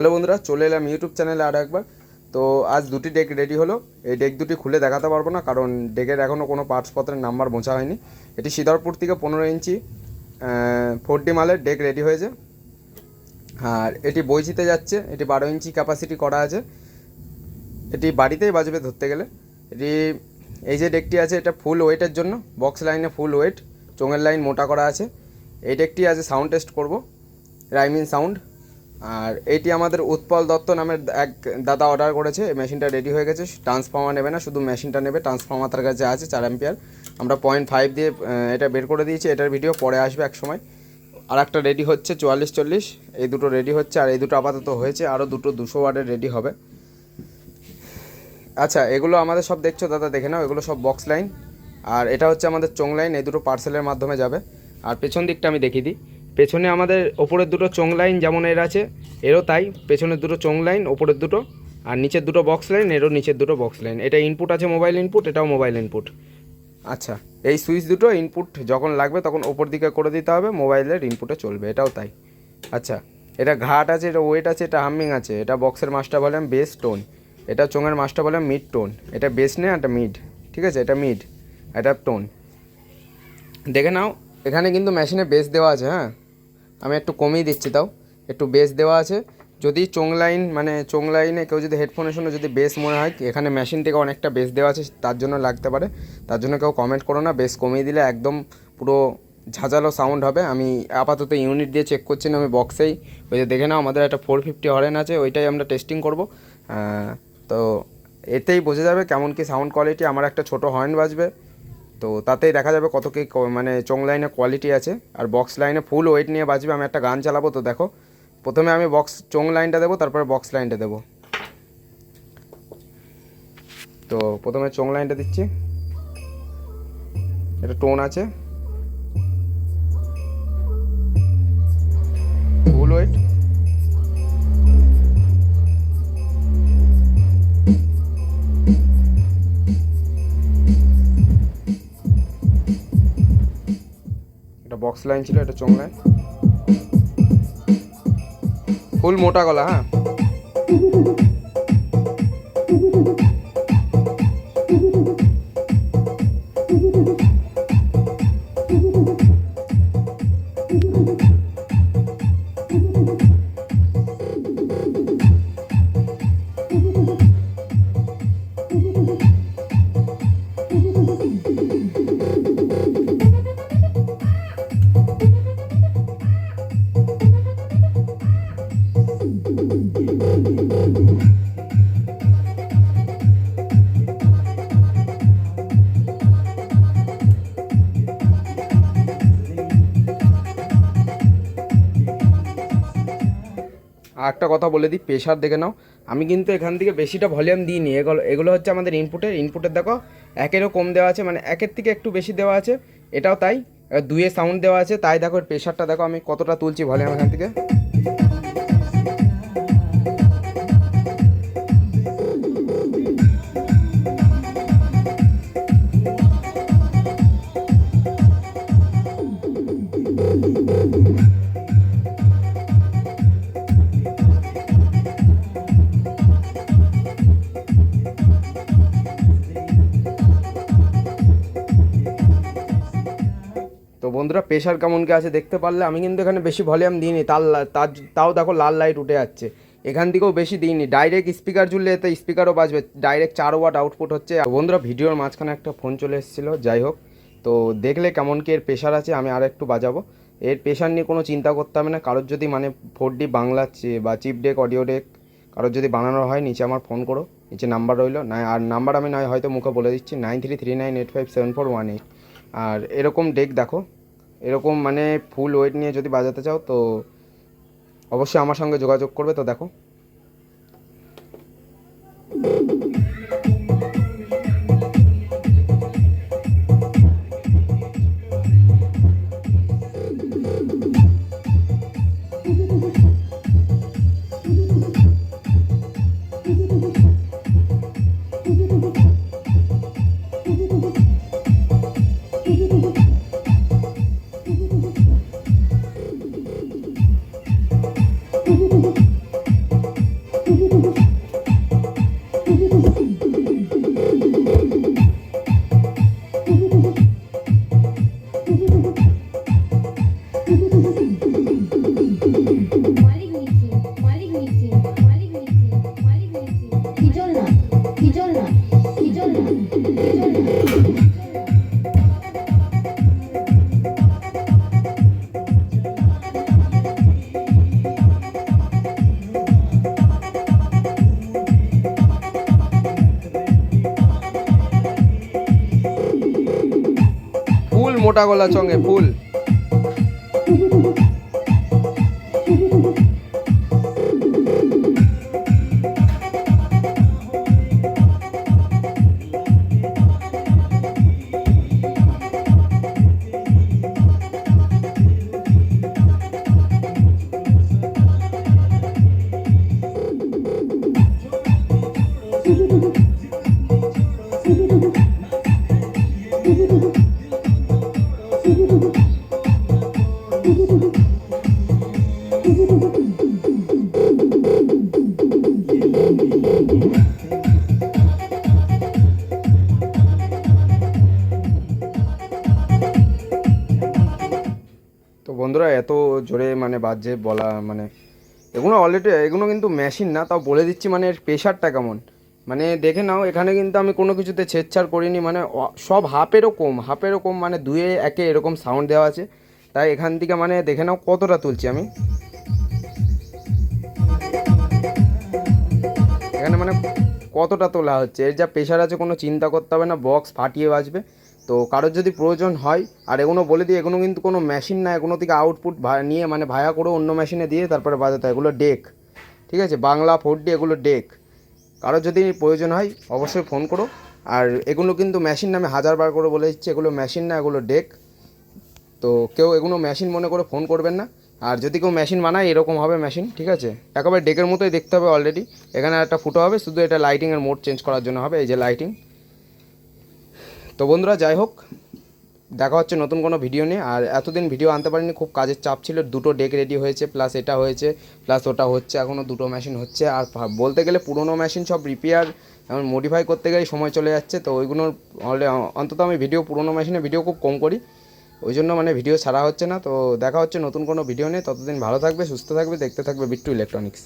Hello বন্ধুরা, চলে এলাম ইউটিউব চ্যানেলে আরও একবার। তো আজ দুটি ডেক রেডি হলো। এই ডেক দুটি খুলে দেখাতে পারবো না, কারণ ডেকের এখনও কোনো পার্টসপত্রের নাম্বার বোঝা হয়নি। এটি সিদ্ধরপুর থেকে 15 ইঞ্চি 4D মালের ডেক রেডি হয়েছে, আর এটি বইচিতে যাচ্ছে। এটি 12 ইঞ্চি ক্যাপাসিটি করা আছে। এটি বাড়িতেই বাজবে ধরতে গেলে। এটি এই যে ডেকটি আছে, এটা ফুল ওয়েটের জন্য, বক্স লাইনে ফুল ওয়েট, চোঙের লাইন মোটা করা আছে। এই ডেকটি আজ সাউন্ড টেস্ট করব, রাইমিন সাউন্ড। আর এইটি আমাদের উৎপল দত্ত নামের এক দাদা অর্ডার করেছে। এই মেশিনটা রেডি হয়ে গেছে। ট্রান্সফর্মার নেবে না, শুধু মেশিনটা নেবে। ট্রান্সফর্মার তার কাছে আছে 4 অ্যাম্পিয়ার। আমরা 0.5 দিয়ে এটা বের করে দিয়েছি। এটার ভিডিও পরে আসবে এক সময়। আর একটা রেডি হচ্ছে 4440, এই দুটো রেডি হচ্ছে। আর এই দুটো আপাতত হয়েছে, আরও দুটো 200 ওয়াটের রেডি হবে। আচ্ছা, এগুলো আমাদের সব দেখছো দাদা, দেখে নাও। এগুলো সব বক্স লাইন, আর এটা হচ্ছে আমাদের চোং লাইন। এই দুটো পার্সেলের মাধ্যমে যাবে। আর পেছন দিকটা আমি দেখিয়ে দিই। পেছনে আমাদের ওপরের দুটো চোং লাইন যেমন এর আছে, এরও তাই। পেছনের দুটো চোং লাইন, ওপরের দুটো, আর নিচের দুটো বক্স লাইন, এরও নিচের দুটো বক্স লাইন। এটা ইনপুট আছে মোবাইল ইনপুট, এটাও মোবাইল ইনপুট। আচ্ছা, এই সুইচ দুটো ইনপুট যখন লাগবে তখন ওপর দিকে করে দিতে হবে, মোবাইলের ইনপুটে চলবে, এটাও তাই। আচ্ছা, এটা ঘাট আছে, এটা ওয়েট আছে, এটা হামিং আছে। এটা বক্সের মাস্টার ভলিউম বেস টোন, এটা চোঙের মাস্টার ভলিউম মিড টোন। এটা বেস নেই, এটা মিড, ঠিক আছে? এটা মিড, এটা টোন। দেখে নাও, এখানে কিন্তু মেশিনে বেস দেওয়া আছে। হ্যাঁ, আমি একটু কমিয়ে দিচ্ছি, তাও একটু বেস দেওয়া আছে। যদি চোং লাইন, মানে চোং লাইনে কেউ যদি হেডফোনের শুনে যদি বেস মনে হয়, এখানে মেশিন থেকে অনেকটা বেস দেওয়া আছে, তার জন্য লাগতে পারে। তার জন্য কেউ কমেন্ট করো না। বেস কমিয়ে দিলে একদম পুরো ঝাঁঝালো সাউন্ড হবে। আমি আপাতত ইউনিট দিয়ে চেক করছি না, আমি বক্সেই ওই যে দেখে নাও, আমাদের একটা 450 হরেন আছে, ওইটাই আমরা টেস্টিং করব। তো এতেই বোঝা যাবে কেমন কি সাউন্ড কোয়ালিটি। আমার একটা ছোটো হর্ন বাজবে, তো তাতেই দেখা যাবে কত কী মানে চোং লাইনে কোয়ালিটি আছে। আর বক্স লাইনে ফুল ওয়েট নিয়ে বাজবে। আমি একটা গান চালাবো, তো দেখো। প্রথমে আমি চোং লাইনটা দেবো, তারপরে বক্স লাইনটা দেবো। তো প্রথমে চোং লাইনটা দিচ্ছি। এটা টোন আছে, ফুল ওয়েট। এটা বক্স লাইন ছিল, এটা চোং লাইন, ফুল মোটা গলা। হ্যাঁ, আর একটা কথা বলে দিই, প্রেশার দেখে নাও। আমি কিন্তু এখান থেকে বেশিটা ভলিউম দিইনি। এগুলো হচ্ছে আমাদের ইনপুটের দেখো, একেরও কম দেওয়া আছে, মানে একের থেকে একটু বেশি দেওয়া আছে। এটাও তাই, 2-এ সাউন্ড দেওয়া আছে। তাই দেখো প্রেশারটা দেখো, আমি কতটা তুলছি ভলিউম এখান থেকে। তো বন্ধুরা, প্রেশার কেমন কি আছে দেখতে পারলে। আমি কিন্তু এখানে বেশি ভলিউম দিইনি, তাও দেখো লাল লাইট উঠে যাচ্ছে। এখান থেকেও বেশি দিইনি। ডাইরেক্ট স্পিকার জুড়লে এতে স্পিকারও বাজবে, ডাইরেক্ট 4 ওয়াট আউটপুট হচ্ছে। বন্ধুরা, ভিডিওর মাঝখানে একটা ফোন চলে এসেছিলো, যাই হোক। তো দেখলে কেমন কি এর প্রেশার আছে। আমি আর একটু বাজাবো। এর প্রেশার নিয়ে কোনো চিন্তা করতে হবে না। কারোর যদি মানে 4D বাংলা বা চিপ ডেক, অডিও ডেক কারোর যদি বানানোর হয়, নিচে আমার ফোন করো, নিচে নাম্বার রইলো না। আর নাম্বার আমি নয় হয়তো মুখে বলে দিচ্ছি, 9339857418। আর এরকম ডেক দেখো, এরকম মানে ফুল ওয়েট নিয়ে যদি বাজাতে চাও, তো অবশ্যই আমার সঙ্গে যোগাযোগ করবে। তো দেখো, মোটা গলা চঙে ফুল। তো বন্ধুরা এত জোরে মানে বাজছে বলা মানে এগুলো অলরেডি এগুলো কিন্তু মেশিন না, তাও বলে দিচ্ছি মানে এর প্রেশারটা কেমন মানে দেখে নাও। এখানে কিন্তু আমি কোনো কিছুতে ছেড়ছাড় করিনি, মানে সব হাফেরও কম মানে দুয়ে একে এরকম সাউন্ড দেওয়া আছে। তাই এখান থেকে মানে দেখে নাও কতটা তুলছি আমি এখানে, মানে কতটা তোলা হচ্ছে। এর যা প্রেশার আছে কোনো চিন্তা করতে হবে না, বক্স ফাটিয়ে বাজবে। তো কারোর যদি প্রয়োজন হয়, আর এগুলো বলে দিই এগুলো কিন্তু কোনো মেশিন না, এগুলো থেকে আউটপুট নিয়ে মানে ভায়া করে অন্য মেশিনে দিয়ে তারপরে বাজাতে হয়। এগুলো ডেক, ঠিক আছে, বাংলা 4D এগুলো ডেক। কারোর যদি প্রয়োজন হয় অবশ্যই ফোন করো। আর এগুলো কিন্তু মেশিন নামে 1000বার করে বলে দিচ্ছি, এগুলো মেশিন না, এগুলো ডেক। তো কেউ এগুলো মেশিন মনে করে ফোন করবেন না। আর যদি কেউ মেশিন বানায় এরকম হবে মেশিন, ঠিক আছে, একেবারে ডেকের মতোই দেখতে হবে। অলরেডি এখানে একটা ফুটো হবে, শুধু এটা লাইটিংয়ের মোড চেঞ্জ করার জন্য হবে, এই যে লাইটিং। তো বন্ধুরা যাই হোক, দেখা হচ্ছে নতুন কোনো ভিডিও নিয়ে। আর এতদিন ভিডিও আনতে পারিনি, খুব কাজের চাপ ছিল। দুটো ডেক রেডি হয়েছে, প্লাস এটা হয়েছে, প্লাস ওটা হচ্ছে, এখনও দুটো মেশিন হচ্ছে। আর বলতে গেলে পুরোনো মেশিন সব রিপেয়ার এমন মডিফাই করতে গেলেই সময় চলে যাচ্ছে। তো ওইগুলোর অন্তত আমি পুরোনো মেশিনে ভিডিও খুব কম করি, ওই জন্য মানে ভিডিও ছাড়া হচ্ছে না। তো দেখা হচ্ছে নতুন কোনো ভিডিও নিয়ে, ততদিন ভালো থাকবে, সুস্থ থাকবে, দেখতে থাকবে বিট্টু ইলেকট্রনিক্স।